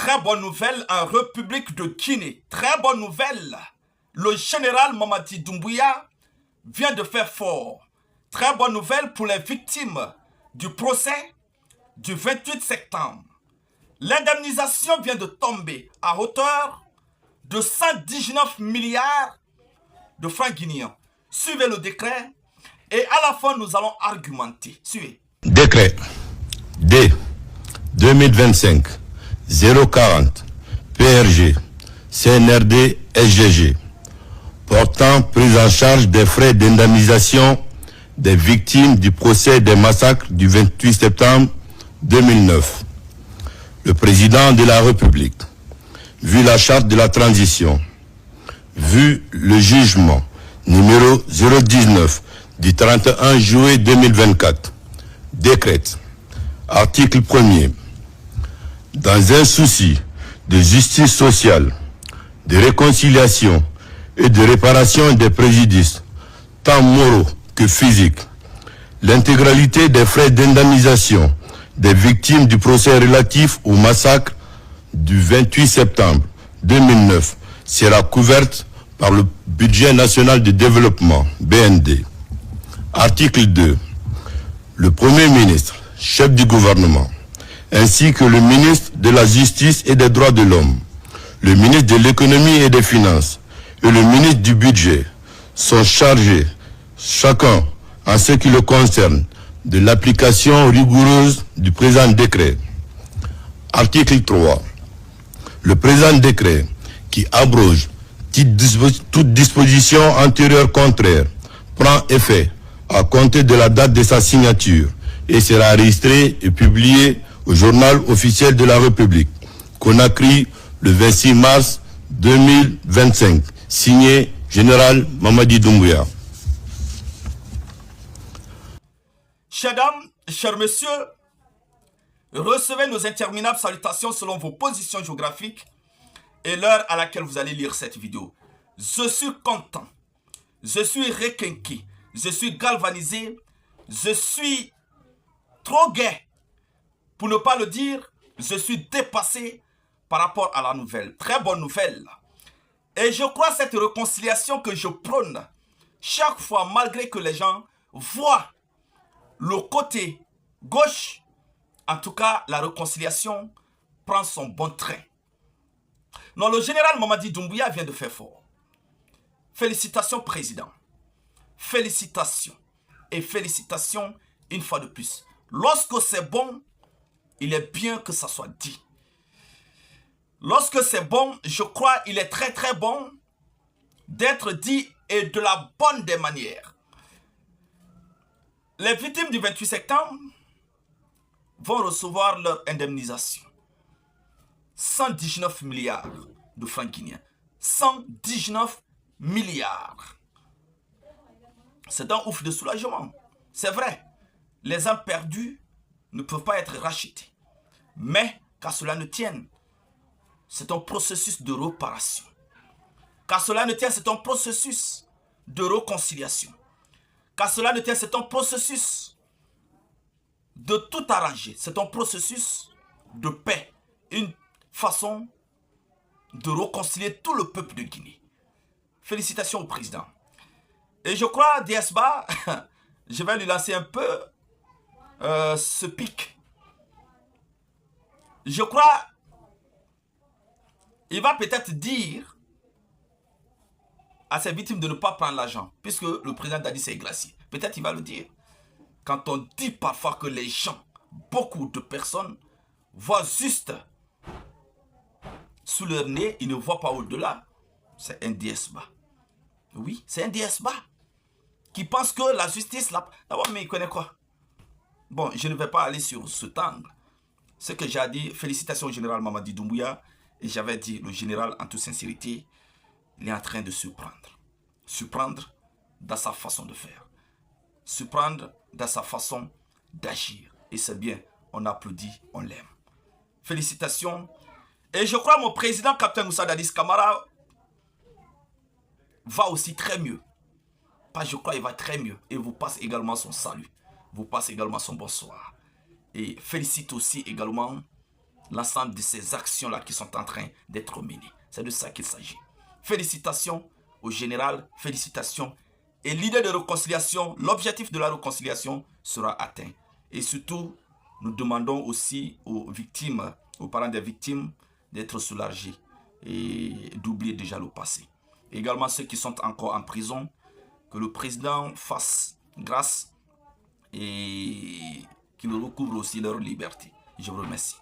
Très bonne nouvelle en République de Guinée. Très bonne nouvelle. Le général Mamadi Doumbouya vient de faire fort. Très bonne nouvelle pour les victimes du procès du 28 septembre. L'indemnisation vient de tomber à hauteur de 119 milliards de francs guinéens. Suivez le décret et à la fin nous allons argumenter. Suivez. Décret D 2025 040 PRG CNRD SGG portant prise en charge des frais d'indemnisation des victimes du procès des massacres du 28 septembre 2009. Le président de la République, vu la charte de la transition, vu le jugement numéro 019 du 31 juillet 2024, décrète, article 1er, dans un souci de justice sociale, de réconciliation et de réparation des préjudices, tant moraux que physiques, l'intégralité des frais d'indemnisation des victimes du procès relatif au massacre du 28 septembre 2009 sera couverte par le budget national de développement, BND. Article 2. Le Premier ministre, chef du gouvernement, ainsi que le ministre de la Justice et des Droits de l'Homme, le ministre de l'Économie et des Finances et le ministre du Budget sont chargés, chacun en ce qui le concerne, de l'application rigoureuse du présent décret. Article 3. Le présent décret, qui abroge toute disposition antérieure contraire, prend effet à compter de la date de sa signature et sera enregistré et publié au journal officiel de la République, Conakry, le 26 mars 2025, signé Général Mamadi Doumbouya. Chers dames, chers messieurs, recevez nos interminables salutations selon vos positions géographiques et l'heure à laquelle vous allez lire cette vidéo. Je suis content, je suis requinqué, je suis galvanisé, je suis trop gai. Pour ne pas le dire, je suis dépassé par rapport à la nouvelle. Très bonne nouvelle. Et je crois cette réconciliation que je prône chaque fois, malgré que les gens voient le côté gauche, en tout cas, la réconciliation prend son bon train. Non, le général Mamadi Doumbouya vient de faire fort. Félicitations, président. Félicitations. Et félicitations une fois de plus. Lorsque c'est bon, il est bien que ça soit dit. Lorsque c'est bon, je crois il est très très bon d'être dit et de la bonne des manières. Les victimes du 28 septembre vont recevoir leur indemnisation. 119 milliards de francs guinéens. 119 milliards. C'est un ouf de soulagement. C'est vrai. Les âmes perdues ne peuvent pas être rachetés. Mais, qu'à cela ne tienne, c'est un processus de réparation. Qu'à cela ne tienne, c'est un processus de réconciliation. Qu'à cela ne tienne, c'est un processus de tout arranger. C'est un processus de paix. Une façon de réconcilier tout le peuple de Guinée. Félicitations au président. Et je crois, Diasba, je vais lui lancer un peu ce pic. Je crois, il va peut-être dire à ses victimes de ne pas prendre l'argent, puisque le président a dit c'est glacier. Peut-être il va le dire. Quand on dit parfois que les gens, beaucoup de personnes, voient juste sous leur nez, ils ne voient pas au-delà, c'est un DSBA. Oui, c'est un DSBA qui pense que la justice, d'abord, mais il connaît quoi? Bon, je ne vais pas aller sur cet angle. Ce que j'ai dit, félicitations au général Mamadi Doumbouya, et j'avais dit, le général, en toute sincérité, il est en train de surprendre. Surprendre dans sa façon de faire. Surprendre dans sa façon d'agir. Et c'est bien, on applaudit, on l'aime. Félicitations. Et je crois mon président, Capitaine Moussa Dadis Camara, va aussi très mieux. Pas je crois, il va très mieux. Et vous passe également son salut. Vous passe également son bonsoir. Et félicite aussi également l'ensemble de ces actions-là qui sont en train d'être menées. C'est de ça qu'il s'agit. Félicitations au général, félicitations. Et l'idée de réconciliation, l'objectif de la réconciliation sera atteint. Et surtout, nous demandons aussi aux victimes, aux parents des victimes, d'être soulagés et d'oublier déjà le passé. Également ceux qui sont encore en prison, que le président fasse grâce et qu'il recouvre aussi leur liberté. Je vous remercie.